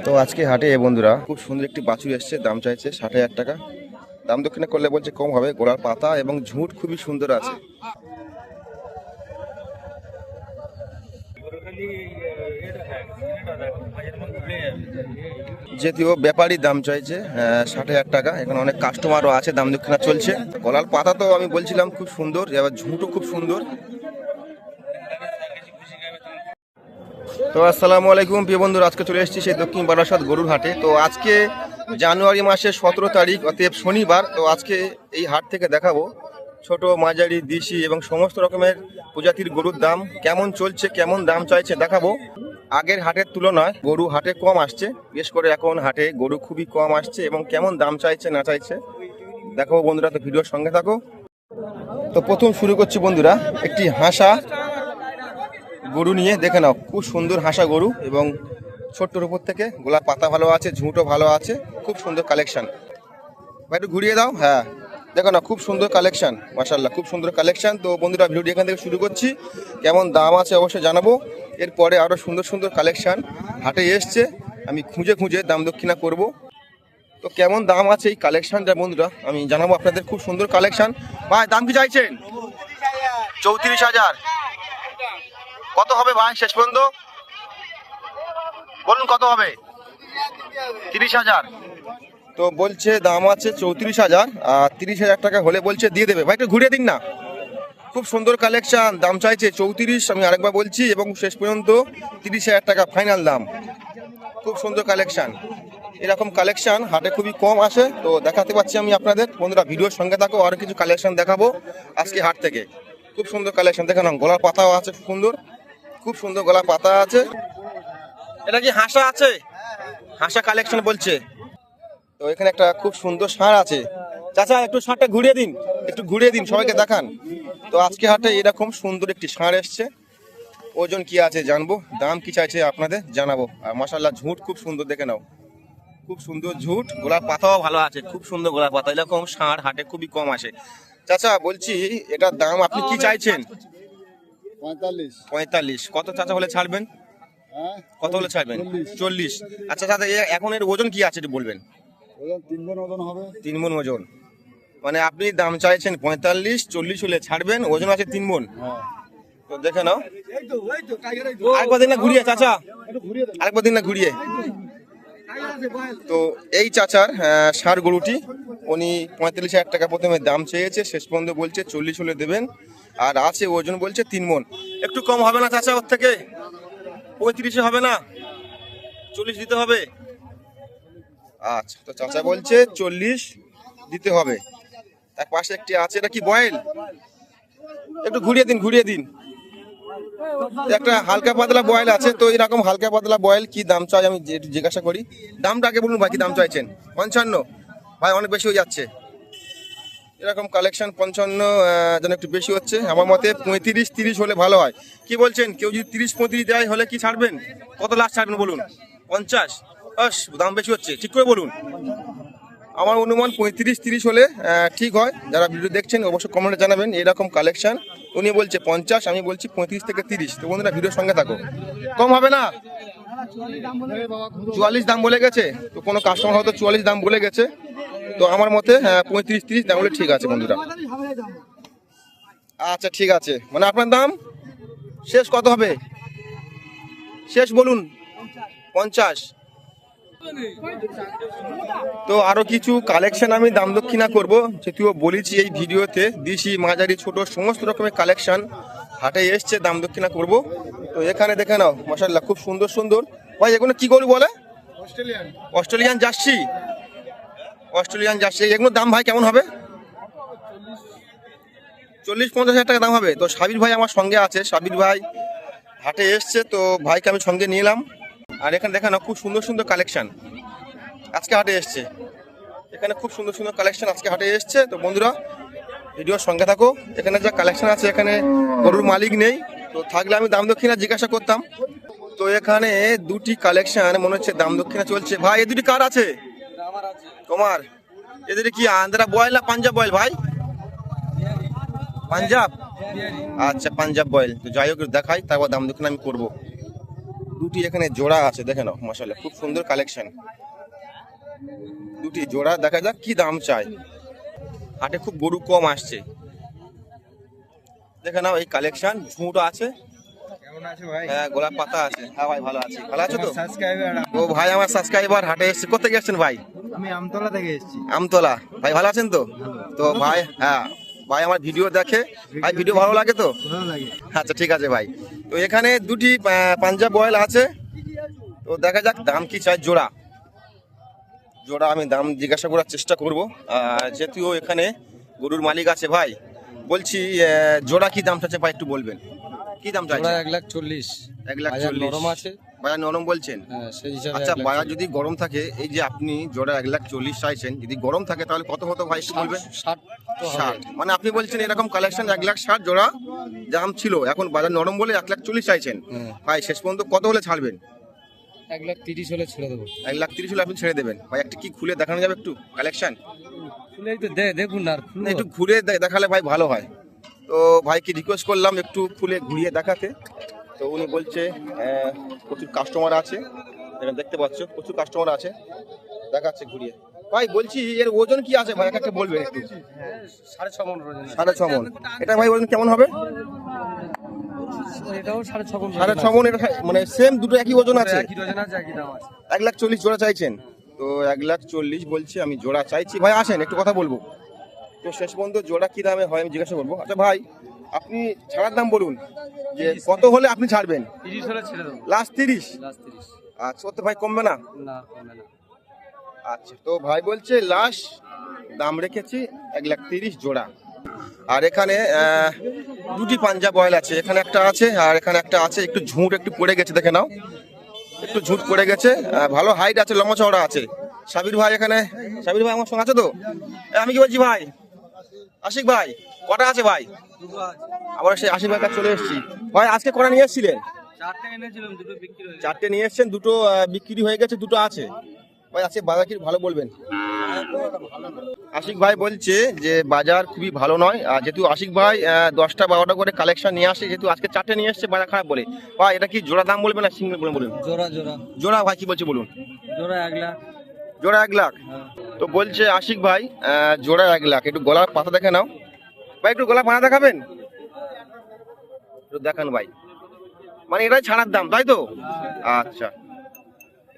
তো আজকে হাটে বন্ধুরা খুব সুন্দর একটি বাছুর এসছে, দাম চাইছে 60,000 টাকা। দাম দক্ষিণে করলে বলছে কম হবে। গোড়ার পাতা এবং ঝুঁট খুবই সুন্দর আছে। যদিও ব্যাপারী দাম চাইছে 60,000 টাকা। এখানে অনেক কাস্টমারও আছে, দাম দক্ষিণা চলছে। গলার পাতা তো আমি বলছিলাম খুব সুন্দর, এবার ঝুঁটও খুব সুন্দর। তো আসসালামু আলাইকুম প্রিয় বন্ধুরা, আজকে চলে এসেছি সেই দক্ষিণ বারাসাত গরুর হাটে। তো আজকে জানুয়ারি মাসের 17 তারিখ, অতএব শনিবার। তো আজকে এই হাট থেকে দেখাবো ছোট, মাঝারি, দেশি এবং সমস্ত রকমের প্রজাতির গরুর দাম কেমন চলছে, কেমন দাম চাইছে দেখাবো। আগের হাটের তুলনায় গরু হাটে কম আসছে, বিশেষ করে এখন হাটে গরু খুবই কম আসছে এবং কেমন দাম চাইছে না চাইছে দেখাবো বন্ধুরা। তো ভিডিওর সঙ্গে থাকো। তো প্রথম শুরু করছি বন্ধুরা একটি হাসা গরু নিয়ে। দেখে নাও, খুব সুন্দর হাসা গরু এবং ছোট্টর উপর থেকে গোলাপ পাতা ভালো আছে, ঝুঁটও ভালো আছে, খুব সুন্দর কালেকশন। ভাই একটু ঘুরিয়ে দাও। হ্যাঁ দেখো না, খুব সুন্দর কালেকশন, মাশাআল্লাহ খুব সুন্দর কালেকশন। তো বন্ধুরা ভিডিওটি এখান থেকে শুরু করছি। কেমন দাম আছে অবশ্যই জানাবো। এরপরে আরও সুন্দর সুন্দর কালেকশন হাটে এসছে, আমি খুঁজে খুঁজে দাম দক্ষিণা করব। তো কেমন দাম আছে এই কালেকশনটা বন্ধুরা আমি জানাবো আপনাদের। খুব সুন্দর কালেকশন। ভাই দাম কি চাইছেন? 34,000। কত হবে ভাই শেষ পর্যন্ত বলুন, কত হবে? 30,000। তো বলছে দাম আছে 34,000, আর 30,000 টাকা হলে বলছে দিয়ে দেবে। ভাই একটু ঘুরিয়ে দিন না। খুব সুন্দর কালেকশন, দাম চাইছে 34, আমি আরেকবার বলছি, এবং শেষ পর্যন্ত 30,000 টাকা ফাইনাল দাম। খুব সুন্দর কালেকশন। এরকম কালেকশন হাটে খুবই কম আসে, তো দেখাতে পাচ্ছি আমি আপনাদের। বন্ধুরা ভিডিওর সঙ্গে থাকো, আরও কিছু কালেকশন দেখাবো আজকে হাট থেকে। খুব সুন্দর কালেকশন দেখে নাও, গলার পাতাও আছে খুব সুন্দর, খুব সুন্দর গলার পাতা আছে। এটা কি হাসা আছে? হাসা কালেকশন বলছে। তো এখানে একটা খুব সুন্দর ষাঁড় আছে। চাচা একটু ষাঁড়টা ঘুরিয়ে দিন, একটু ঘুরিয়ে দিন, সবাইকে দেখান। তো আজকে হাটে এরকম সুন্দর একটি ষাঁড় এসছে। ওজন কি আছে জানবো, দাম কি চাইছে আপনাদের জানাবো। আর মাশাআল্লাহ ঝুঁট খুব সুন্দর, দেখে নাও খুব সুন্দর ঝুঁট, গোলার পাতাও ভালো আছে, খুব সুন্দর গোলার পাতা। এরকম ষাঁড় হাটে খুবই কম আসে। চাচা বলছি এটার দাম আপনি কি চাইছেন? 45। কত চাচা হলে ছাড়বেন? কত হলে ছাড়বেন? 40। আচ্ছা চাচা এখন এর ওজন কি আছে একটু বলবেন? 3 মণ ওজন হবে। 3 মণ ওজন, মানে আপনি দাম চাইছেন 45, 40 হলে ছাড়বেন, ওজন আছে 3 মণ। তো দেখে নাও, আরেকবার দিন না ঘুরিয়ে চাচা, আরেকবার দিন না ঘুরিয়ে। তো এই চাচার ষাঁড় গরুটি উনি 45,000 টাকা প্রথমে দাম চেয়েছে, শেষ পর্যন্ত বলছে 40 হলে দেবেন, আর আছে ওজন বলছে 3 মণ। একটু কম হবে না চাচা ওর থেকে? 35 হবে না? 40 দিতে হবে? আচ্ছা, তো চাচা বলছে 40 দিতে হবে। তার পাশে একটি আছে, এটা কি বয়েল? একটু ঘুরিয়ে দিন, ঘুরিয়ে দিন। একটা হালকা পাতলা বয়েল আছে। তো এরকম হালকা পাতলা বয়েল কি দাম চাই আমি জিজ্ঞাসা করি। দামটা আগে বলুন ভাই, কি দাম চাইছেন? 55? ভাই অনেক বেশি হয়ে যাচ্ছে। এরকম কালেকশন 55 যেন একটু বেশি হচ্ছে আমার মতে। 35-30 হলে ভালো হয়। কি বলছেন, কেউ যদি 30-35 দেয় হলে কি ছাড়বেন? কত লাস্ট ছাড়বেন বলুন? 50? দাম বেশি হচ্ছে, ঠিক করে বলুন। আমার অনুমান 35-30 হলে ঠিক হয়। যারা ভিডিও দেখছেন অবশ্যই কমেন্টে জানাবেন। এরকম কালেকশন উনি বলছে 50, আমি বলছি 35 থেকে 30। তো বন্ধুরা ভিডিওর সঙ্গে থাকো। কম হবে না? 44 দাম বলে গেছে। তো কোনো কাস্টমার হয়তো 44 দাম বলে গেছে। তো আমার মতে 35-30 দাম হলে ঠিক আছে বন্ধুরা। আচ্ছা ঠিক আছে, মানে আপনার দাম শেষ কত হবে? শেষ বলুন। 50? তো আরো কিছু কালেকশন আমি দাম দক্ষিণা করবো, যেটিও বলেছি এই ভিডিওতে। দেশি, মাঝারি, ছোট সমস্ত রকমের কালেকশন হাটে এসছে, দাম দক্ষিণা করব। তো এখানে দেখে নাও মাশাআল্লাহ খুব সুন্দর সুন্দর। ভাই এগুলো কি গরু বলে? Australian jersey. অস্ট্রেলিয়ান জার্সি, এগুলোর দাম ভাই কেমন হবে? 40-50 টাকা দাম হবে। তো সাবির ভাই আমার সঙ্গে আছে, সাবির ভাই হাটে এসছে, তো ভাইকে আমি সঙ্গে নিয়ে এলাম। আর এখানে দেখেন খুব সুন্দর সুন্দর কালেকশন আজকে হাটে এসছে। এখানে খুব সুন্দর সুন্দর কালেকশন আজকে হাটে এসছে। তো বন্ধুরা ভিডিওর সঙ্গে থাকো। এখানে যা কালেকশন আছে, এখানে গরুর মালিক নেই, তো থাকলে আমি দাম দক্ষিণা জিজ্ঞাসা করতাম। তো এখানে দুটি কালেকশন মনে হচ্ছে দাম দক্ষিণা চলছে। ভাই এ দুটি কার আছে? তোমার? এদের কি আন্ধ্রা বয়েল না পাঞ্জাব বয়েল ভাই? পাঞ্জাব। আচ্ছা পাঞ্জাব বয়েল। তো যাই হোক দেখাই, তারপর দাম দক্ষিণা আমি করবো। দুটি এখানে জোড়া আছে, দেখে নাও মাশাআল্লাহ, খুব সুন্দর কালেকশন। দুটি জোড়া, দেখা যাক কি দাম চাই। হাটে খুব গরু কম আসছে, দেখে নাও এই কালেকশন। ঝুঁট আছে, কেমন আছো ভাই? হ্যাঁ গোলাপ পাতা আছে। হ্যাঁ ভাই ভালো আছি, ভালো আছো তো? সাবস্ক্রাইবার ও ভাই আমার সাবস্ক্রাইবার হাটে এসেছে। কোথেকে এসেছেন ভাই? আমি আমতলা থেকে এসেছি। আমতলা। ভাই ভালো আছেন তো? তো ভাই, হ্যাঁ ভাই আমার ভিডিও দেখে, ভাই ভিডিও ভালো লাগে তো? ভালো লাগে। আচ্ছা ঠিক আছে ভাই। তো এখানে দুটি পাঞ্জাব বয়েল আছে, তো দেখা যাক দাম কি চাই জোড়া। জোড়া আমি দাম জিজ্ঞাসা করার চেষ্টা করবো, যেহেতু এখানে গরুর মালিক আছে। ভাই বলছি জোড়া কি দাম চাচ্ছে ভাই, একটু বলবেন কি দাম চাইছে? 1,40,000। 1,40,000 নরম আছে। বাজার নরম বলছেন? হ্যাঁ, সেই হিসাবে আচ্ছা 1,40,000 বাজার যদি গরম থাকে, এই যে আপনি জোড়া 1,40,000 চাইছেন, যদি গরম থাকে তাহলে কত হতো ভাই একটু বলবেন? 60 তো হবে। 60, মানে আপনি বলছেন এরকম কালেকশন 1,60,000 জোড়া দাম ছিল, এখন বাজার নরম বলে 1,40,000 চাইছেন। হ্যাঁ। ভাই শেষ পর্যন্ত কত হলে ছাড়বেন? 1,30,000 হলে ছেড়ে দেবো। 1,30,000 হলে আপনি ছেড়ে দেবেন? ভাই একটা কি খুলে দেখানো যাবে একটু কালেকশন? খুলেই তো দেখুন না, আর খুলবো? একটু ঘুরে দেখালে ভাই ভালো হয়। তো ভাইকে রিকোয়েস্ট করলাম একটু খুলে ঘুরিয়ে দেখাতে, তো উনি বলছে প্রচুর কাস্টমার আছে, এখানে দেখতে পাচ্ছ প্রচুর কাস্টমার আছে, দেখাচ্ছে ঘুরিয়ে। ভাই বলছি এর ওজন কি আছে ভাই, একটা বলবেন একটু? 6.5 মণ ওজন আছে। 6.5 মণ। এটা ভাই ওজন কেমন হবে? এটাও 6.5 মণ। 6.5 মণ। এটা মানে সেম দুটো একই ওজন আছে? একই ওজন আছে, একই দাম আছে। 1,40,000 জোড়া চাইছেন, তো 1,40,000 বলছি, আমি জোড়া চাইছি। ভাই আসেন একটু কথা বলবো, তো শেষ পর্যন্ত জোড়া কি দামে হয় আমি জিজ্ঞাসা করবো। আচ্ছা ভাই আপনি ছাড়ার দাম বলুন, যে কত হলে আপনি ছাড়বেন? 30 হলে ছেড়ে দেবো। লাস্ট 30? লাস্ট 30। আচ্ছা ওতে ভাই কমবে না? না, কমবে না। আচ্ছা তো ভাই বলছে লাস্ট দাম রেখেছি 1,30,000 জোড়া। আর এখানে দুটি পাঞ্জাব অয়েল আছে, এখানে একটা আছে আর এখানে একটা আছে। একটু ঝুঁট একটু পড়ে গেছে, দেখে নাও একটু ঝুঁট পড়ে গেছে। ভালো হাইট আছে, লম্বা চওড়া আছে। সাবির ভাই এখানে, সাবির ভাই আমার সঙ্গে আছে তো? আমি কি বলছি ভাই, আশিক ভাই কটা আছে ভাই? আবার সেই আশিক ভাই কাছে চলে এসেছি। ভাই আজকে কটা নিয়ে এসেছিলেন? 4টে এনেছিলাম, দুটো বিক্রি হয়ে গেছে। 4টে নিয়ে এসেছেন, দুটো বিক্রি হয়ে গেছে, দুটো আছে। ভাই আজকে বাজার কি ভালো বলবেন? আশিক ভাই বলছে যে বাজার খুবই ভালো নয়, আর যেহেতু আশিক ভাই 10টা 12টা করে কালেকশন নিয়ে আসে, যেহেতু আজকে 4টে নিয়ে এসছে, বাজার খারাপ বলে। ভাই এটা কি জোড়া দাম বলবেন না সিঙ্গেল বলুন? জোড়া জোড়া জোড়া ভাই কি বলছে বলুন? জোড়া 1,00,000। জোড়া 1,00,000। তো বলছে আশিক ভাই জোড়া 1,00,000। একটু গলার পাতা দেখে নাও ভাই, একটু গলা পাতা দেখাবেন, একটু দেখান ভাই। মানে এটাই ছাড়ার দাম তাই তো? আচ্ছা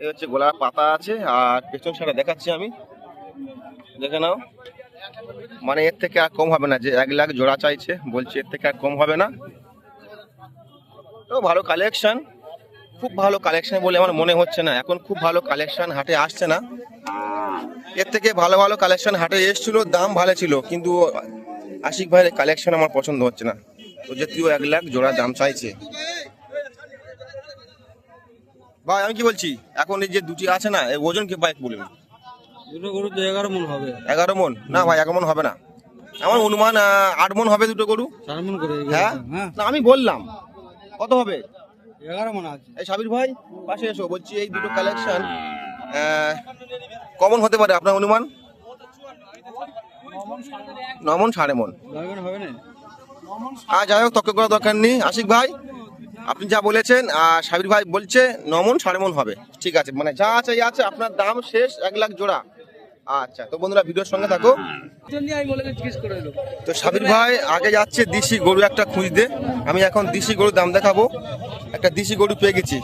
এই হচ্ছে গোলাপ পাতা আছে, আর পেছন সারা দেখাচ্ছি আমি, দেখে নাও। মানে এর থেকে আর কম হবে না, যে 1,00,000 জোড়া চাইছে বলছে, এর থেকে আর কম হবে না। তো ভালো কালেকশন, খুব ভালো কালেকশন বলে আমার মনে হচ্ছে না, এখন খুব ভালো কালেকশন হাটে আসছে না। এর থেকে ভালো ভালো কালেকশন হাটে এসেছিল, দাম ভালো ছিল, কিন্তু আশিক ভাইয়ের কালেকশন আমার পছন্দ হচ্ছে না। তো যেহেতু 1,00,000 জোড়া দাম চাইছে। ভাই আমি কি বলছি, এখন এই যে দুটি আছে না, এর ওজন কি ভাই বলুন? দুটো গরু তো 11 মণ হবে। 11 মণ? না ভাই 11 মণ হবে না, আমার অনুমান 8 মণ হবে দুটো গরু। 4 মণ করে। হ্যাঁ না আমি বললাম কত হবে? 11 মণ আছে। এই সাবির ভাই পাশে এসো, বলছি এই দুটো কালেকশন কমন হতে পারে আপনার অনুমান? 9 মণ 9.5 মণ হবে না। আর যাই হোক তর্ক করার দরকার নেই। আশিক ভাই আপনি যা বলেছেন, আর সাবির ভাই বলছে 9 মণ 9.5 মণ হবে, ঠিক আছে, মানে যা আছে এই আছে, আপনার দাম শেষ 1,00,000 জোড়া। আচ্ছা তো বন্ধুরা ভিডিওর সঙ্গে থাকো। তো সাবির ভাই আগে যাচ্ছে দেশি গরু একটা খুঁজতে, আমি এখন দেশি গরুর দাম দেখাবো। একটা দেশি গরু পেয়ে গেছি।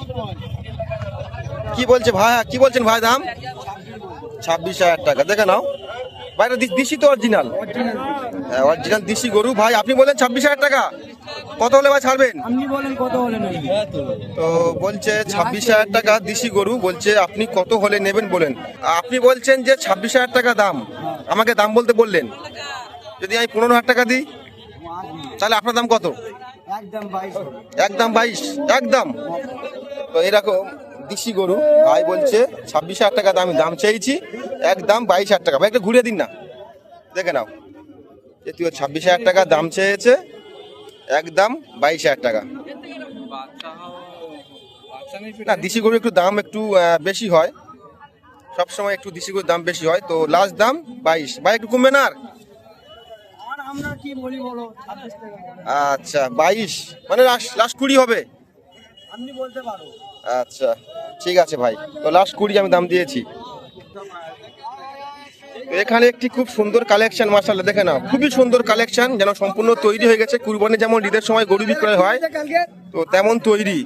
কি বলছে ভাই, কি বলছেন ভাই দাম? 26,000 টাকা, দেখে নাও ভাই, এটা দেশি তো অরিজিনাল? হ্যাঁ অরিজিনাল দেশি গরু। ভাই আপনি বলেন 26,000 টাকা, কত হলে ভাই ছাড়বেন? আপনি বলেন কত হলে নেবেন? তো বলছে 26,000 টাকা দেশি গরু, বলছে আপনি কত হলে নেবেন বলেন। আপনি বলছেন যে 26,000 টাকা দাম, আমাকে দাম বলতে বললেন, যদি আমি 15,000 টাকা দিই তাহলে আপনার দাম কত? একদম 22। একদম 22? একদম। তো এরকম দেশি গরু ভাই বলছে 26,000 টাকা দাম চেয়েছি, একদম 22,000 টাকা। ভাই একটু ঘুরিয়ে দিন না, দেখে নাও, যেহেতু 26,000 টাকা দাম চেয়েছে, একদম 22,000 টাকা। না দেশি গরু একটু দাম একটু বেশি হয়, সবসময় একটু দেশি গরুর দাম বেশি হয়, তো লাস্ট দাম 22। ভাই একটু কমবে না আর? আমরা কি বলি বলো, 26 টাকা। আচ্ছা 22 মানে লাস্ট 20 হবে? আপনি বলতে পারো। আচ্ছা ঠিক আছে ভাই, তো লাস্ট 20 আমি দাম দিয়েছি। তো এখানে একটি খুব সুন্দর কালেকশন, মাশাআল্লাহ দেখে নাও, খুবই সুন্দর কালেকশন, যেন সম্পূর্ণ তৈরি হয়ে গেছে। কুরবানি যেমন ঈদের সময় গরু বিক্রয় হয়, তো তেমন তৈরি,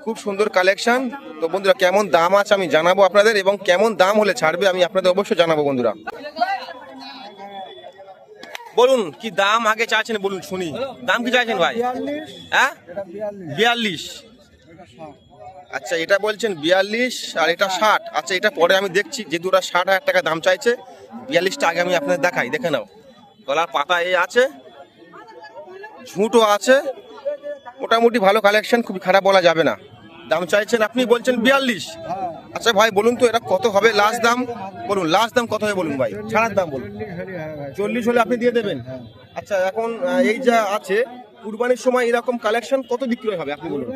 খুব সুন্দর কালেকশন। তো বন্ধুরা কেমন দাম আছে আমি জানাবো আপনাদের, এবং কেমন দাম হলে ছাড়বে আমি আপনাদের অবশ্যই জানাবো বন্ধুরা। বলুন কি দাম আগে চাইছেন, বলুন শুনি, দাম কি চাইছেন ভাই? হ্যাঁ 42। আচ্ছা এটা বলছেন 42 আর এটা 60। আচ্ছা এটা পরে আমি দেখছি, যেহেতু ওরা 60,000 টাকা দাম চাইছে, 42টা আগে আমি আপনাদের দেখাই। দেখে নাও, গলার পাতা এই আছে, ঝুঁটও আছে, মোটামুটি ভালো কালেকশন, খুব খারাপ বলা যাবে না। দাম চাইছেন আপনি, বলছেন 42। আচ্ছা ভাই বলুন তো এটা কত হবে লাস্ট দাম, বলুন লাস্ট দাম কত হবে বলুন ভাই, ছাড়ার দাম বলুন। 40 হলে আপনি দিয়ে দেবেন? আচ্ছা এখন এই যা আছে কুরবানির সময় এরকম কালেকশন কত বিক্রয় হবে আপনি বলুন?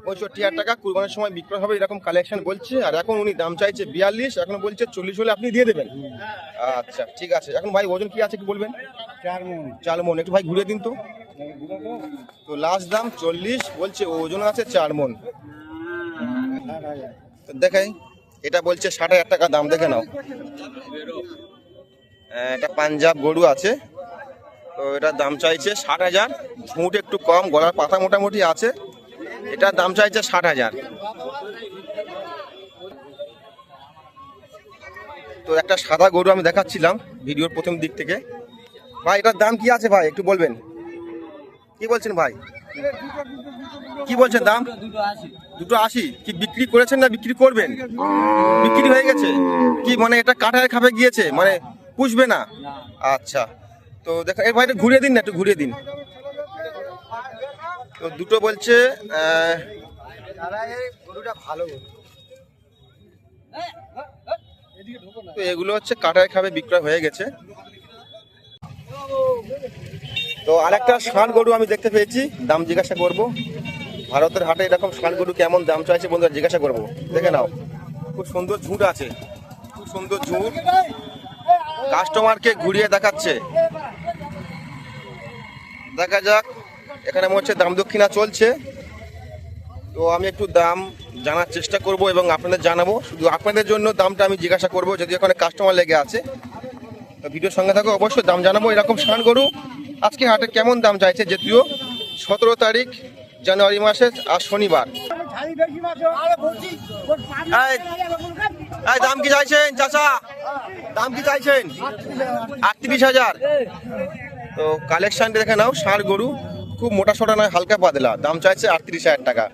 65,000 টাকা কুরবানির সময় বিক্রয় হবে এরকম কালেকশন বলছে, আর এখন উনি দাম চাইছে 42, এখন বলছে 40 হলে আপনি দিয়ে দেবেন। আচ্ছা ঠিক আছে। এখন ভাই ওজন কি আছে কি বলবেন? 4 মণ। একটু ভাই ঘুরিয়ে দিন তো। তো লাস্ট দাম 40 বলছে, ওজন আছে 4 মণ। দেখাই, এটা বলছে 60,000 টাকা দাম, দেখে নাও। এটা পাঞ্জাব গরু আছে, তো এটার দাম চাইছে 60,000। ঝুঁট একটু কম, গলার পাতা মোটামুটি আছে, এটার দাম চাইছে 60,000। তো একটা সাদা গরু আমি দেখাচ্ছিলাম ভিডিওর প্রথম দিক থেকে। ভাই এটার দাম কি আছে ভাই একটু বলবেন? কি বলছেন ভাই, কি বলছেন দাম? 280। কি বিক্রি করেছেন না বিক্রি করবেন? বিক্রি হয়ে গেছে। কি মানে এটা কাটায় খাবে গিয়েছে, মানে পুষবে না? আচ্ছা তো দেখেন এই ভাইটা ঘুরিয়ে দিন না, একটু ঘুরিয়ে দিন। তো দুটো বলছে তো এগুলো হচ্ছে কাটায় খাবে, বিক্রয় হয়ে গেছে। তো আরেকটা ষাঁড় গরু আমি দেখতে পেয়েছি, দাম জিজ্ঞাসা করব। ভারতের হাটে এরকম ষাঁড় গরু কেমন দাম চাইছে বন্ধুরা জিজ্ঞাসা করব। দেখে নাও, খুব সুন্দর ঝুঁট আছে, খুব সুন্দর ঝুঁট, কাস্টমারকে ঘুরিয়ে দেখাচ্ছে। দেখা যাক, এখানে মনে হচ্ছে দাম দক্ষিণা চলছে, তো আমি একটু দাম জানার চেষ্টা করব এবং আপনাদের জানাবো। শুধু আপনাদের জন্য দামটা আমি জিজ্ঞাসা করব, যদি এখানে কাস্টমার লেগে আছে। তো ভিডিওর সঙ্গে থাকো, অবশ্যই দাম জানাবো। এরকম ষাঁড় গরু আজকে হাটে কেমন দাম চাইছে, যদিও 17 তারিখ জানুয়ারি মাসের আর শনিবার। দাম কি চাইছেন চাচা, দাম কি চাইছেন? 38,000। তো কালেকশনটা দেখে নাও, ষাঁড় গরু খুব মোটা সোটা নয়, হালকা পাতলা, দাম চাইছে 38,000 টাকা।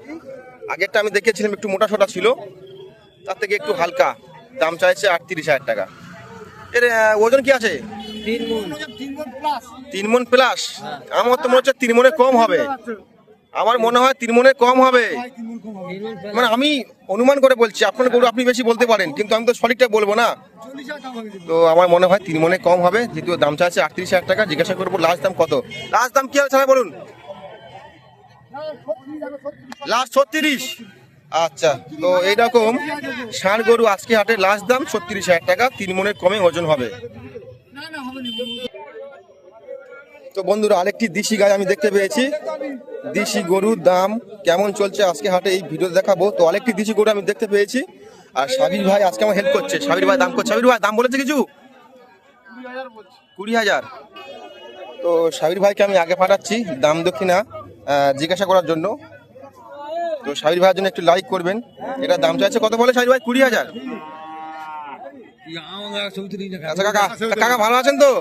আগেরটা আমি দেখেছিলাম একটু মোটা সোটা ছিল, তার থেকে একটু হালকা, দাম চাইছে 38,000 টাকা। এর ওজন কি আছে? 3 মণ প্লাস। আমার তো মনে হচ্ছে 3 মণে কম হবে, আমার মনে হয় 3 মণে কম হবে, মানে আমি অনুমান করে বলছি। আপনার গরু আপনি বেশি বলতে পারেন, কিন্তু আমি তো সঠিকটা বলবো না। তো আমার মনে হয় 3 মণে কম হবে, যেহেতু দাম চাইছে 38,000 টাকা। জিজ্ঞাসা করবো লাস্ট দাম কত, লাস্ট দাম কি আছে বলুন? লাস্ট 36। আচ্ছা তো এইরকম ষাঁড় গরু আজকে হাটে লাস্ট দাম 36,000 টাকা, 3 মণের কমে ওজন হবে। তো বন্ধুরা আরেকটি দেশি গাই আমি দেখতে পেয়েছি, দেশি গরুর দাম কেমন চলছে আজকে হাটে এই ভিডিও দেখাবো। তো আরেকটি দেশি গরু আমি দেখতে পেয়েছি, আর সাবির ভাই আজকে আমার হেল্প করছে। সাবির ভাই দাম করছে, সাবির ভাই দাম বলেছে কিছু? 20,000। তো সাবির ভাইকে আমি আগে পাঠাচ্ছি দাম দক্ষিণা জিজ্ঞাসা করার জন্য। তো সাবির ভাইয়ের জন্য একটু লাইক করবেন। এটা দাম চাইছে কত বলে সাবির ভাই? 20,000। আচ্ছা কাকা, কাকা ভালো আছেন তো?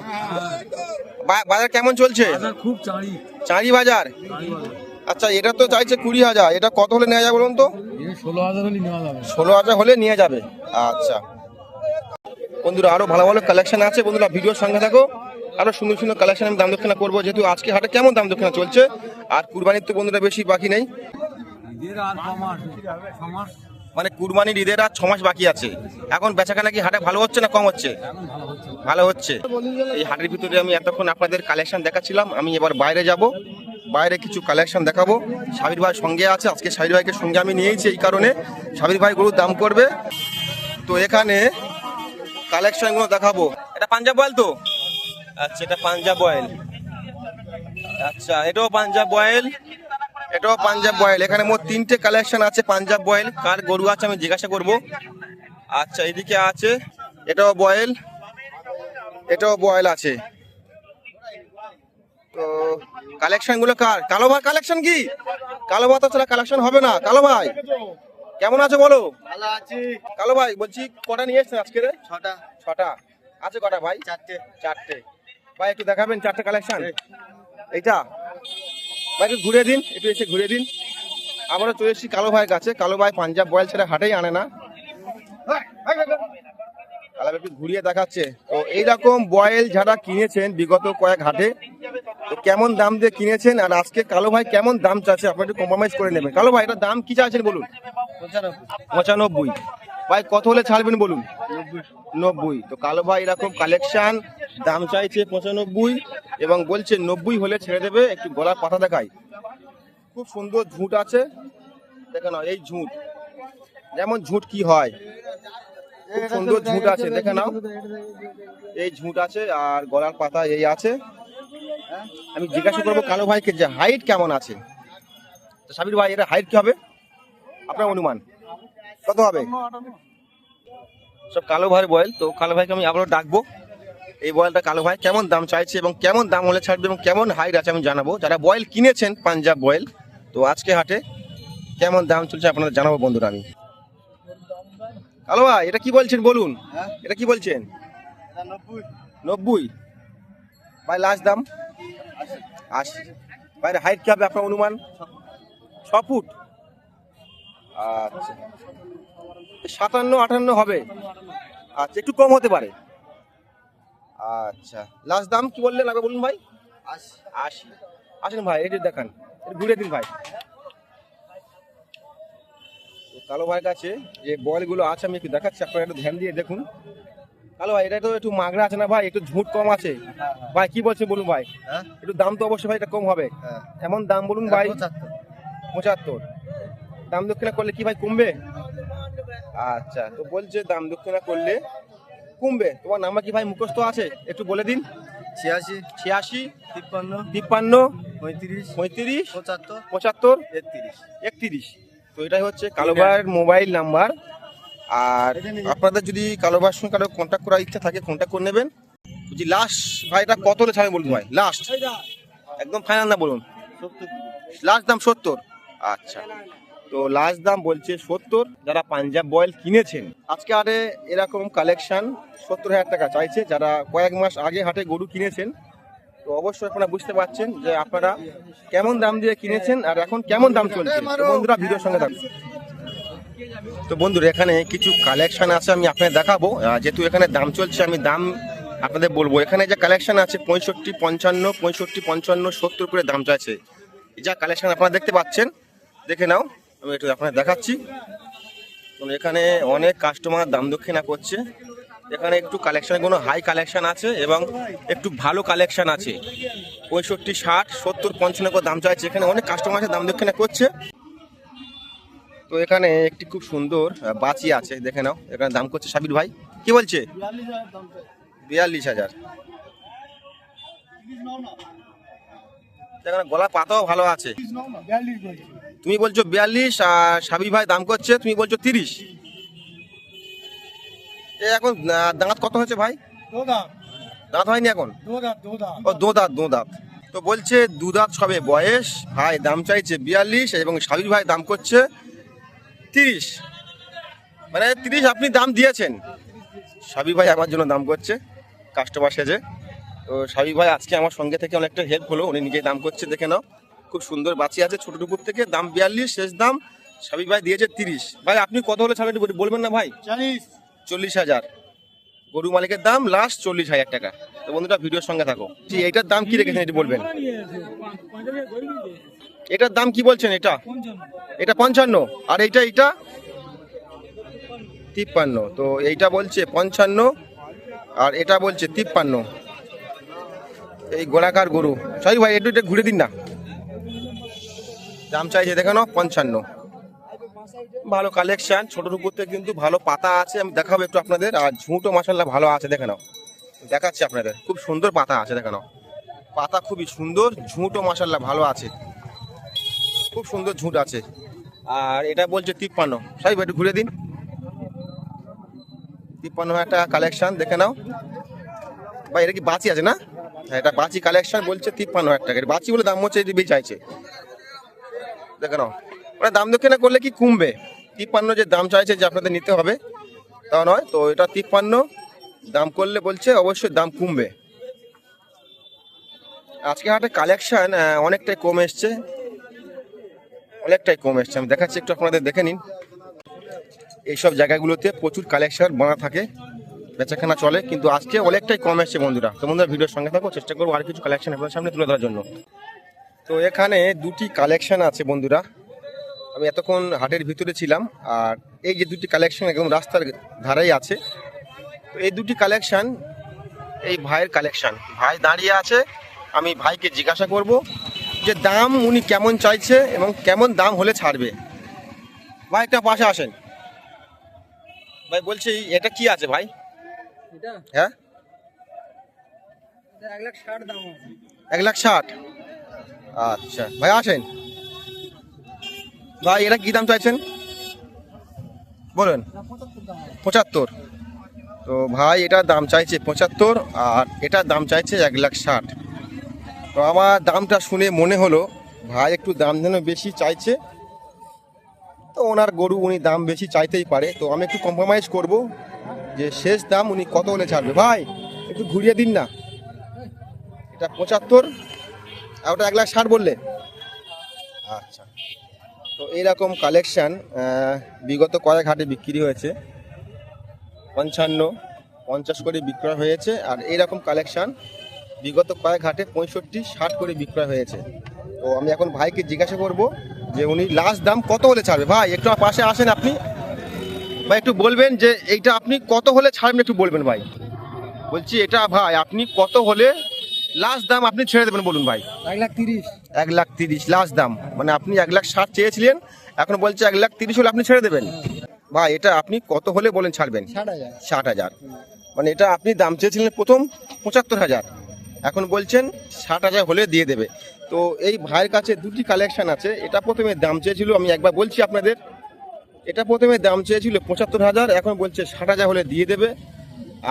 বাজার কেমন চলছে? খুব চাঁড়ি বাজার। আচ্ছা এটা তো চাইছে 20,000, এটা কত হলে নেওয়া যাবে বলুন তো? 16,000 হলে নিয়ে যাবে। আচ্ছা বন্ধুরা আরো ভালো ভালো কালেকশন আছে, বন্ধুরা ভিডিওর সঙ্গে থাকো। আরো সুন্দর সুন্দর কালেকশন আমি দাম দক্ষিণা করবো, যেহেতু আজকে হাটে কেমন দাম দক্ষিণা চলছে। আর কুরবানির তো বন্ধুরা বেশি বাকি নেই, মানে কুরবানির ঈদের আর 6 মাস বাকি আছে। এখন বেচাকেনা কি হাটে ভালো হচ্ছে না কম হচ্ছে? ভালো হচ্ছে। এই হাটের ভিতরে আমি এতক্ষণ আপনাদের কালেকশন দেখাচ্ছিলাম, আমি এবার বাইরে যাব, বাইরে কিছু কালেকশন দেখাবো। সাবির ভাই সঙ্গে আছে, আজকে সাবির ভাইকে সঙ্গে আমি নিয়েছি এই কারণে, সাবির ভাই গরুর দাম করবে। তো এখানে কালেকশনগুলো দেখাবো। এটা পাঞ্জাব বয়েল তো? আচ্ছা এটা পাঞ্জাব বয়েল। আচ্ছা এটাও পাঞ্জাব বয়েল, এটাও পাঞ্জাব বয়েল। এখানে মোট 3টে কালেকশন আছে পাঞ্জাব বয়েল। কার গরু আছে আমি জিজ্ঞাসা করব। আচ্ছা, এদিকে আছে, এটাও বয়েল, এটাও বয়েল আছে। তো কালেকশন গুলো কার? কালো ভাই কালেকশন কি? কালো ভাই তো ছাড়া কালেকশন হবে না। কালো ভাই কেমন আছে বলো? ভালো আছি। কালো ভাই বলছি কটা নিয়ে এসছেন আজকে? 6টা। 6টা আছে। কটা ভাই? 4টে। ভাই একটু দেখাবেন 4টে কালেকশন? এইটা ভাই একটু ঘুরে দিন, একটু এসে ঘুরে দিন। আমরা চলে এসেছি কালো ভাইয়ের কাছে। কালো ভাই পাঞ্জাব বয়েল ছেড়ে হাটেই আনে না। কালো ভাই একটু ঘুরিয়ে দেখাচ্ছে। তো এইরকম বয়েল যারা কিনেছেন বিগত কয়েক হাটে, তো কেমন দাম দিয়ে কিনেছেন আর আজকে কালো ভাই কেমন দাম চাচ্ছে আপনি একটু কম্প্রোমাইজ করে নেবেন। কালো ভাই এটার দাম কি চাচ্ছেন বলুন? 95। ভাই কত হলে ছাড়বেন বলুন? 90। তো কালো ভাই এরকম কালেকশন দাম চাইছে 95 এবং বলছে 90 হলে ছেড়ে দেবে। একটু গলার পাতা দেখাই, খুব সুন্দর ঝুঁট আছে। দেখে নাও এই ঝুঁট, যেমন ঝুঁট কি হয়, খুব সুন্দর ঝুঁট আছে। দেখে নাও এই ঝুঁট আছে আর গলার পাতা এই আছে। আমি জিজ্ঞাসা করবো কালো ভাইকে যে হাইট কেমন আছে। তো সাবির ভাই এটা হাইট কি হবে আপনার অনুমান কত হবে? সব কালো ভাইয়ের বয়েল। তো কালো ভাইকে আমি আবারও ডাকবো। এই বয়েলটা কালো ভাই কেমন দাম চাইছে এবং কেমন দাম হলে ছাড়বে এবং কেমন হাইট আছে আমি জানাবো। যারা বয়েল কিনেছেন পাঞ্জাব বয়েল, তো আজকে হাটে কেমন দাম চলছে আপনাদের জানাবো বন্ধুরা। আমি কালো ভাই এটা কি বলছেন বলুন? এটা কি বলছেন? 90। ভাই লাস্ট দাম 80। ভাই হাইট কি হবে আপনার অনুমান? 6 ফুট। আচ্ছা 57-58 হবে। আচ্ছা একটু কম হতে পারে। আচ্ছা লাস্ট দাম কি বললেন আগে বলুন ভাই? 80। আসেন ভাই এটা দেখান, একটু ঘুরে দিন ভাই। তো কালো ভাইয়ের কাছে যে বলগুলো আছে আমি একটু দেখাচ্ছি, আপনারা একটু ধ্যান দিয়ে দেখুন। কালো ভাই এটা তো একটু মাগরা আছে না ভাই? একটু ঝুট কম আছে ভাই, কি বলছেন বলুন ভাই? একটু দাম তো অবশ্যই ভাই এটা কম হবে। এমন দাম বলুন ভাই? 75। দাম দক্ষিণা করলে কি ভাই কমবে? আচ্ছা তো বলছে দাম দক্ষিণা করলে কমবে। তোমার নাম্বার কি ভাই মুখস্থ আছে? একটু বলে দিন। 86 86 53 53 35 35 75 75 31। 31। তো এটাই হচ্ছে কালো ভাইয়ের মোবাইল নাম্বার। আর আপনাদের যদি কালো ভাইয়ের সঙ্গে কারো কন্ট্যাক্ট করার ইচ্ছা থাকে কন্ট্যাক্ট করে নেবেন। যদি লাস্ট ভাই এটা কত হলে ছাড়বে বলুন ভাই? লাস্ট একদম ফাইনাল না বলুন। লাস্ট দাম 70। আচ্ছা তো লাস্ট দাম বলছে 70। যারা পাঞ্জাব বয়েল কিনেছেন আজকে হাটে এরকম কালেকশন 70,000 টাকা চাইছে। যারা কয়েক মাস আগে হাটে গরু কিনেছেন, তো অবশ্যই আপনারা বুঝতে পারছেন যে আপনারা কেমন দাম দিয়ে কিনেছেন আর এখন কেমন দাম চলছে। তো বন্ধুরা ভিডিওর সঙ্গে থাকুন। তো বন্ধুরা এখানে কিছু কালেকশন আছে আমি আপনাদের দেখাবো। যেহেতু এখানে দাম চলছে আমি দাম আপনাদের বলবো। এখানে যে কালেকশন আছে 65, 55, 65, 55, 70 করে দাম চাইছে। এই যা কালেকশন আপনারা দেখতে পাচ্ছেন, দেখে নাও। আমি একটু আপনাদের দেখাচ্ছি। তো এখানে অনেক কাস্টমার দাম দক্ষিণা করছে। এখানে একটু কালেকশনগুলো হাই কালেকশন আছে এবং একটু ভালো কালেকশন আছে। 65, 60, 70, 55 করে দাম চাইছে। এখানে অনেক কাস্টমার আছে দাম দক্ষিণা করছে। তো এখানে একটি খুব সুন্দর বাচি আছে, দেখে নাও। এখানে দাম করছে সাবির ভাই কি বলছে? 42,000। এখানে গলা পাতাও ভালো আছে। তুমি বলছো 42 আর সাবির ভাই দাম করছে তুমি বলছো 30। এখন দাঁত কত হয়েছে ভাই? দাঁত হয়নি এখন? ও দো দাঁত। তো বলছে 2 দাঁত সবে বয়স। ভাই দাম চাইছে 42 এবং সাবির ভাই দাম করছে 30। মানে 30 আপনি দাম দিয়েছেন। সাবির ভাই আমার জন্য দাম করছে, কাস্টমার সেজে। তো সাবির ভাই আজকে আমার সঙ্গে থেকে অনেকটা হেল্প হলো, উনি নিজেই দাম করছে। দেখে নাও খুব সুন্দর বাচ্চা আছে ছোট টুকুর থেকে। দাম 42, শেষ দাম সাবির ভাই দিয়েছে 30। ভাই আপনি কত হলে ছাড়বেন বলবেন না ভাই? 40,000 গরু মালিকের দাম লাস্ট 40,000 টাকা। তো বন্ধুরা ভিডিওর সঙ্গে থাকো। এইটার দাম কি রেখেছেন এটি বলবেন? এটার দাম কি বলছেন? এটা 55 আর এইটা 53। তো এইটা বলছে 55 আর এটা বলছে 53। এই গোলাকার গরু। সরি ভাই একটু এটা ঘুরে দিন না। দাম চাইছে দেখে নাও 55। ভালো কালেকশন, ছোটর উপরতে কিন্তু ভালো পাতা আছে। আমি দেখাবো একটু আপনাদের। আর ঝুঁটো মাশাআল্লাহ ভালো আছে, দেখে নাও। দেখাচ্ছি আপনাদের, খুব সুন্দর পাতা আছে, দেখে নাও। পাতা খুবই সুন্দর, ঝুঁটো মাশাআল্লাহ ভালো আছে। খুব সুন্দর ঝুট আছে। আর এটা বলছে 53। সাহেব একটু ঘুরে দিন। 53,000 টাকা কালেকশন, দেখে নাও ভাই। এটা কি বাচি আছে না? হ্যাঁ, এটা বাচি কালেকশন, বলছে 53,000 টাকা। বাচি বলে দাম হচ্ছে বেশি চাইছে, দেখে নাও। ওরা দাম দেখে না করলে কি কমবে? 53 যে দাম চাইছে যে আপনাদের নিতে হবে তা নয়, তো এটা 53 দাম করলে বলছে অবশ্যই দাম কমবে। আজকে হাটে কালেকশন অনেকটাই কম এসছে, অনেকটাই কম এসছে। আমি দেখাচ্ছি একটু, আপনাদের দেখে নিন। এইসব জায়গাগুলোতে প্রচুর কালেকশন বানা থাকে, বেচাকেনা চলে, কিন্তু আজকে অনেকটাই কম এসছে বন্ধুরা। তো বন্ধুরা ভিডিওর সঙ্গে থাকো, চেষ্টা করবো আর কিছু কালেকশন আপনাদের সামনে তুলে ধরার জন্য। তো এখানে দুটি কালেকশন আছে বন্ধুরা। আমি এতক্ষণ হাটের ভিতরে ছিলাম, আর এই যে দুটি কালেকশন একদম রাস্তার ধারেই আছে। তো এই দুটি কালেকশন এই ভাইয়ের কালেকশন। ভাই দাঁড়িয়ে আছে, আমি ভাইকে জিজ্ঞাসা করব যে দাম উনি কেমন চাইছে এবং কেমন দাম হলে ছাড়বে। ভাই একটা পাশে আসেন ভাই। বলছি এটা কি আছে ভাই? এটা হ্যাঁ, 1,60,000 দাম আছে। 1,60,000। আচ্ছা ভাই আসেন ভাই। এটা কি দাম চাইছেন বলেন? 75 দাম আছে। 75। তো ভাই এটার দাম চাইছে 75, আর এটার দাম চাইছে 1,60,000। তো আমার দামটা শুনে মনে হলো ভাই একটু দাম যেন বেশি চাইছে। তো ওনার গরু, উনি দাম বেশি চাইতেই পারে। তো আমি একটু কম্প্রোমাইজ করব যে শেষ দাম উনি কত হলে ছাড়বে। ভাই একটু ঘুরিয়ে দিন না। এটা 75 আর ওটা 1,60,000 বললে। আচ্ছা, তো এইরকম কালেকশান বিগত কয়েক হাটে বিক্রি হয়েছে, 55, 50 করে বিক্রয় হয়েছে। আর এইরকম কালেকশান বিগত কয়েক হাটে 65, 60 করে বিক্রয় হয়েছে। তো আমি এখন ভাইকে জিজ্ঞাসা করব যে উনি লাস্ট দাম কত হলে ছাড়বে। ভাই একটু আমার পাশে আসেন আপনি ভাই, একটু বলবেন যে এইটা আপনি কত হলে ছাড়বেন, একটু বলবেন ভাই। বলছি এটা ভাই আপনি কত হলে লাস্ট দাম আপনি ছেড়ে দেবেন বলুন ভাই। 1,30,000। 1,30,000 লাস্ট দাম, মানে আপনি 1,60,000 চেয়েছিলেন, এখন বলছে 1,30,000 হলে আপনি ছেড়ে দেবেন। ভাই এটা আপনি কত হলে বলেন ছাড়বেন? 60,000। 60,000, মানে এটা আপনি দাম চেয়েছিলেন প্রথম 75,000, এখন বলছেন 60,000 হলে দিয়ে দেবে। তো এই ভাইয়ের কাছে দুটি কালেকশন আছে। এটা প্রথমে দাম চেয়েছিল, আমি একবার বলছি আপনাদের, এটা প্রথমে দাম চেয়েছিল 75,000, এখন বলছে 60,000 হলে দিয়ে দেবে।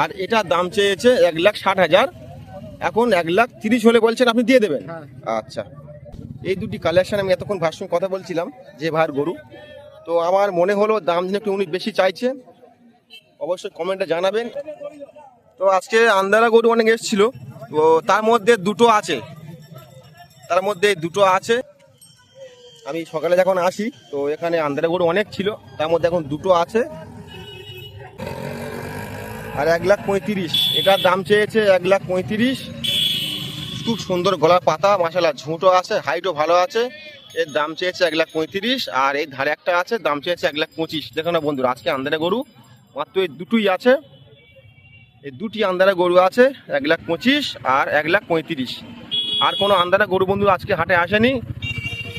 আর এটা দাম চেয়েছে 1,60,000, এখন 1,30,000 হলে বলছেন আপনি দিয়ে দেবেন। হ্যাঁ। আচ্ছা, এই দুটি কালেকশন আমি এতক্ষণ ভাইয়ের সঙ্গে কথা বলছিলাম যে ভাইয়ের গরু। তো আমার মনে হলো দাম যেন একটু উনি বেশি চাইছে, অবশ্যই কমেন্টে জানাবেন। তো আজকে আন্দারা গরু অনেক এসেছিল, তো তার মধ্যে দুটো আছে, আমি সকালে যখন আসি তো এখানে আন্দারা গরু অনেক ছিল, তার মধ্যে এখন দুটো আছে। আর 1,35,000 এটার দাম চেয়েছে 1,35,000। খুব সুন্দর গলার পাতা, মাশাআল্লাহ ঝুঁটও আছে, হাইটও ভালো আছে। এর দাম চেয়েছে 1,35,000। আর এই ধারে একটা আছে, দাম চেয়েছে 1,25,000। দেখো না বন্ধুরা, আজকে আন্দারা গরু মাত্র এই দুটোই আছে, এই দুটি আন্দারা গরু আছে, 1,25,000 আর 1,35,000। আর কোনো আন্দারা গরু বন্ধু আজকে হাটে আসেনি,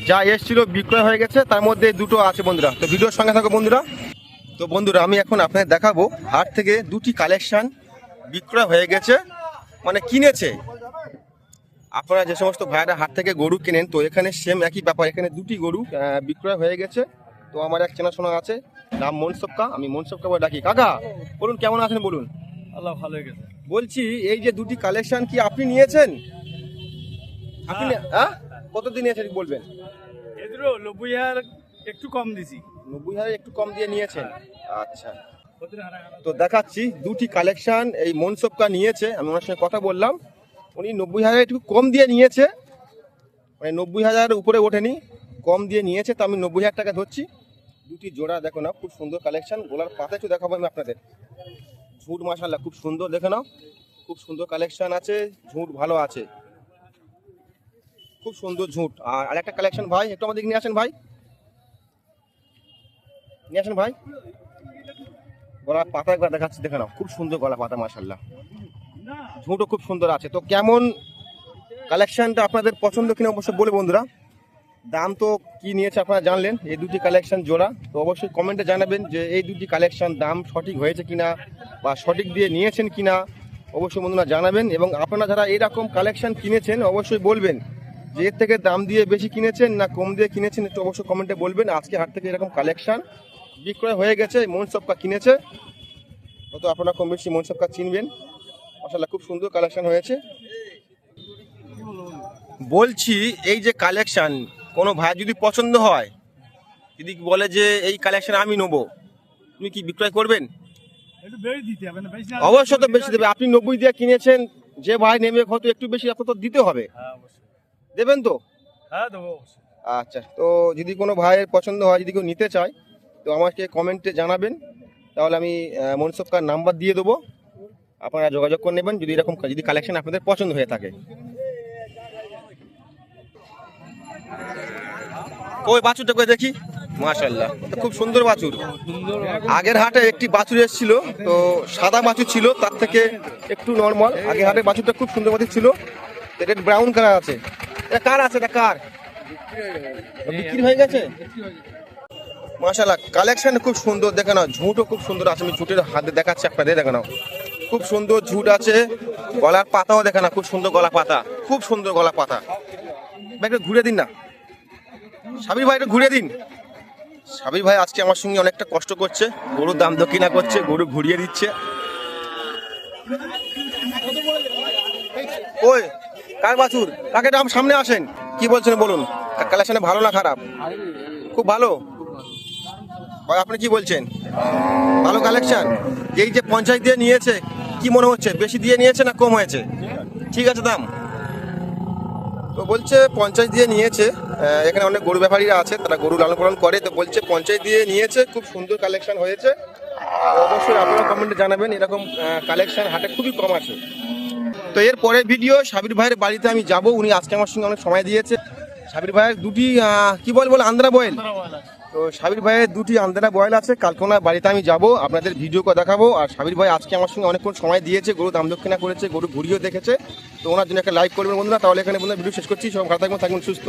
যা এসেছিল বিক্রয় হয়ে গেছে, তার মধ্যে এই দুটো আছে বন্ধুরা। তো ভিডিওর সঙ্গে থাকো বন্ধুরা। তো বন্ধুরা আমি এখন আপনাদের দেখাবো হাট থেকে দুটি কালেকশন বিক্রয় হয়ে গেছে, মানে কিনেছে। আপনারা যে সমস্ত ভাইরা হাট থেকে গরু কেনেন, তো এখানে সেম একই ব্যাপার, এখানে দুটি গরু বিক্রয় হয়ে গেছে। তো আমার এক চেনাশোনা আছে, নাম মনসবকা, আমি মনসবকা বলে ডাকি। কাকা বলুন কেমন আছেন বলুন? আল্লাহ ভালো হয়ে গেছে। বলছি এই যে দুটি কালেকশন কি আপনি নিয়েছেন? আপনি হ্যাঁ কতদিন নিয়েছেন বলবেন? এদেরও 90,000 একটু কম দিছি। 90,000 একটু কম দিয়ে নিয়েছেন। আচ্ছা, তো দেখাচ্ছি দুটি কালেকশন এই মনসবকা নিয়েছে, আমি ওনার সঙ্গে কথা বললাম, উনি 90,000 একটু কম দিয়ে নিয়েছে, মানে 90,000 উপরে ওঠেনি, কম দিয়ে নিয়েছে। তো আমি 90,000 টাকা ধরছি। দুটি জোড়া দেখো না, খুব সুন্দর কালেকশন। গোলার পাতা একটু দেখাবো আমি আপনাদের। ঝুট মাশাআল্লাহ খুব সুন্দর, দেখে নাও, খুব সুন্দর কালেকশন আছে, ঝুট ভালো আছে, খুব সুন্দর ঝুট। আর আরেকটা কালেকশন ভাই একটু আমাদের নিয়ে আসেন ভাই, নিয়ে আসেন ভাই। গলার পাতা একবার দেখাচ্ছি, দেখে নাও, খুব সুন্দর গলা পাতা মাশাআল্লাহ, ঝুঁটও খুব সুন্দর আছে। তো কেমন কালেকশনটা আপনাদের পছন্দ কিনা অবশ্যই বলে বন্ধুরা। দাম তো কি নিয়েছে আপনারা জানলেন, এই দুটি কালেকশন জোড়া। তো অবশ্যই কমেন্টে জানাবেন যে এই দুটি কালেকশন দাম সঠিক হয়েছে কিনা বা সঠিক দিয়ে নিয়েছেন কিনা, অবশ্যই বন্ধুরা জানাবেন। এবং আপনারা যারা এরকম কালেকশন কিনেছেন অবশ্যই বলবেন যে এর থেকে দাম দিয়ে বেশি কিনেছেন না কম দিয়ে কিনেছেন একটু অবশ্যই কমেন্টে বলবেন। আজকে হাট থেকে এরকম কালেকশন বিক্রয় হয়ে গেছে। মনসবকা কিনেছে, তো আপনারা কম বেশি মনসবকা চিনবেন। মাশাআল্লাহ খুব সুন্দর কালেকশন হয়েছে। বলছি এই যে কালেকশন, কোনো ভাই যদি পছন্দ হয়, যদি বলে যে এই কালেকশন আমি নেবো, তুমি কি বিক্রয় করবেন? একটু বেশি দিতে হবে না, বেশি না অবশ্যই তো বেশি দেবে। আপনি 90 দিয়ে কিনেছেন, যে ভাই নেবে হয়তো একটু বেশি, আপনার তো দিতে হবে, হ্যাঁ অবশ্যই, দেবেন তো? হ্যাঁ দেবো অবশ্যই। আচ্ছা, তো যদি কোনো ভাইয়ের পছন্দ হয়, যদি কেউ নিতে চায়, তো আমাকে কমেন্টে জানাবেন, তাহলে আমি মনসবকার নাম্বার দিয়ে দেবো, আপনারা যোগাযোগ করে নেবেন যদি এরকম যদি কালেকশন আপনাদের পছন্দ হয়ে থাকে। ওই বাছুরটা করে দেখি, মাশাআল্লাহ খুব সুন্দর বাছুর। আগের হাটে একটি বাছুর এসেছিল, তো সাদা বাছুর ছিল, তার থেকে একটু নর্মাল। আগের হাটে বাছুরটা খুব সুন্দর বাছুর ছিল, এটা ব্রাউন কালার আছে। এটা কার আছে? এটা কার বিক্রি হয়ে গেছে? মাশাআল্লাহ কালেকশন খুব সুন্দর, দেখে নাও। ঝুঁটও খুব সুন্দর আছে, আমি ঝুঁটের হাতে দেখাচ্ছি আপনাদের, দেখে নাও খুব সুন্দর ঝুঁট আছে। গলার পাতাও দেখে না, খুব সুন্দর গলা পাতা, খুব সুন্দর গলা পাতা। একটু ঘুরে দিন না সাবির ভাই, একটু ঘুরে দিন। সাবির ভাই আজকে আমার সঙ্গে অনেকটা কষ্ট করছে, গরুর দাম দক্ষিণা করছে, গরু ঘুরিয়ে দিচ্ছে। ওই কার বাছুর? কাকে দাম সামনে আসেন, কি বলছেন বলুন? কালেকশনে ভালো না খারাপ? খুব ভালো। ভাই আপনি কি বলছেন? ভালো কালেকশন। এই যে 50 দিয়ে নিয়েছে, কি মনে হচ্ছে বেশি দিয়ে নিয়েছে না কম হয়েছে? ঠিক আছে দাম? তো বলছে 50 দিয়ে নিয়েছে। এখানে অনেক গরু ব্যাপারীরা আছে, তারা গরু লালন পালন করে, তো বলছে 50 দিয়ে নিয়েছে, খুব সুন্দর কালেকশন হয়েছে। তো অবশ্যই আপনারা কমেন্টে জানাবেন, এরকম কালেকশন হাটে খুবই কম আছে। তো এর পরের ভিডিও সাবির ভাইয়ের বাড়িতে আমি যাব, উনি আজকে আমার সঙ্গে অনেক সময় দিয়েছে। সাবির ভাইয়ের দুটি কি বলে আন্দ্রা বয়েল। তো সাবির ভাইয়ের দুটি আন্দ্রা বয়েল আছে, কালকে ওনার বাড়িতে আমি যাব, আপনাদের ভিডিও করে দেখাবো। আর সাবির ভাই আজকে আমার সঙ্গে অনেকক্ষণ সময় দিয়েছে, গরু দাম দক্ষিণা করেছে, গরু ঘুরিয়েও দেখেছে। তো ওনার জন্য একটা লাইক করবেন বন্ধুরা। তাহলে এখানে বন্ধুরা ভিডিও শেষ করছি। সব ভালো থাকবেন, সুস্থ।